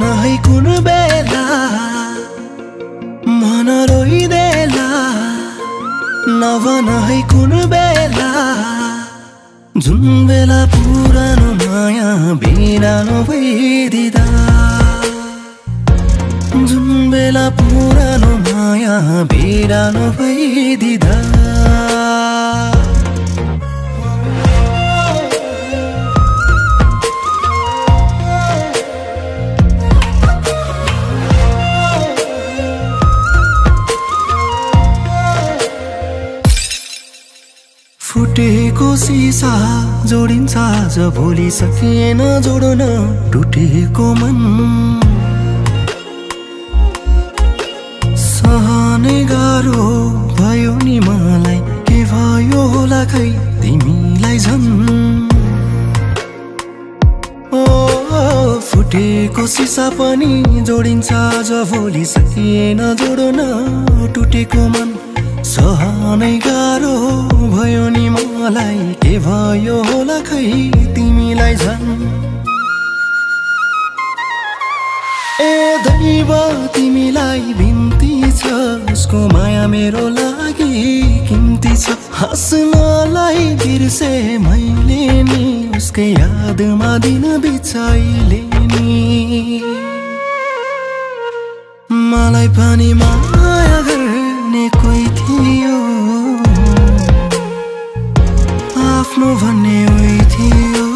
नभन है कुन बेला मन रोइदेला नभन है कुन बेला जुन बेला पुरानो माया बिरानो भइदिदा जुन बेला पुरानो माया बिरानो भइदिदा फुटेको सिसा जोडिन्छ आज भोलि सकिएन जोड्न टुटेको मन सहनै गाह्रो भयो नि मलाई के भयो होला खै तिमीलाई झन् ओ फुटेको सिसा पनि जोडिन्छ आज भोलि सकिएन जोड्न टुटेको मन सहनै गाह्रो भयो नि मलाई के भयो होला खै तिमीलाई झन् ए दैव तिमीलाई बिन्ती छ उसको माया मेरो लागि किम्ती छ हाँस्नलाई बिर्से मैले नि उसकै यादमा दिन बिचाइले नि मलाई पनि माया गर्ने कोही थियो आफ्नो भन्ने उही थियो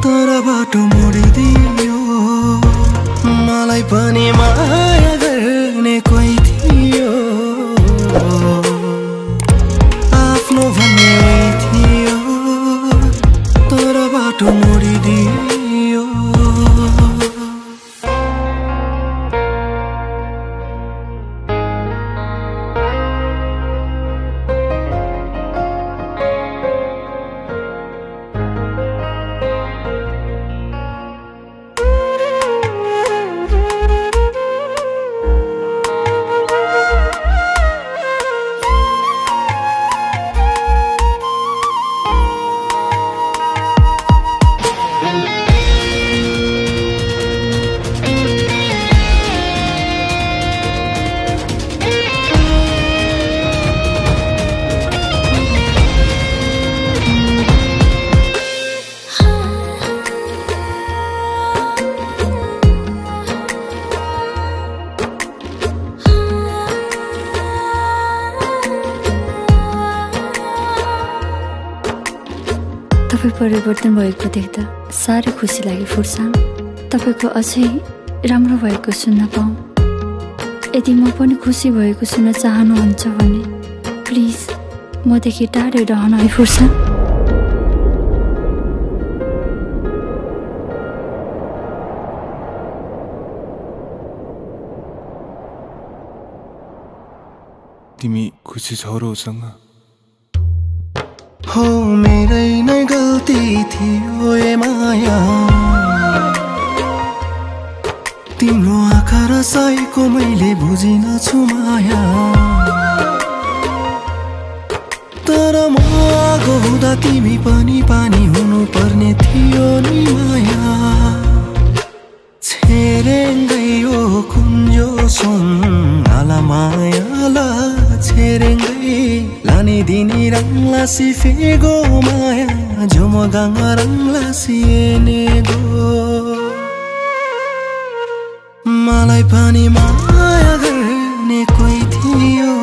तर बाटो मोडिदियो मलाई पनि माया गर्ने कोही थियो आफ्नो भन्ने उही थियो तर बाटो मोडिदियो तपाईँ परिवर्तन भएको देख्दा साह्रै खुसी लाग्यो फुर्सान तपाईँको अझै राम्रो भएको सुन्न पाऊँ यदि म पनि खुसी भएको सुन्न चाहनुहुन्छ भने प्लिज मदेखि टाढै रहन है फुर्सान तिमी खुसी छौ र उसँग हो मेरै नै गल्ती थियो ए माया तिम्रो आँखा रसाएको मैले बुझिन छु माया तर म आगो हुँदा तिमी पनि पानी हुनु पर्ने थियो नि माया छेरेङ्गै ओ कुन्जो सुन आला मायाला छेरेङ्गै लाने दिनी रंगला सिफेगो माया झुमगाङ रंगला सिएनेगो मलाई पनि माया गर्ने कोही थियो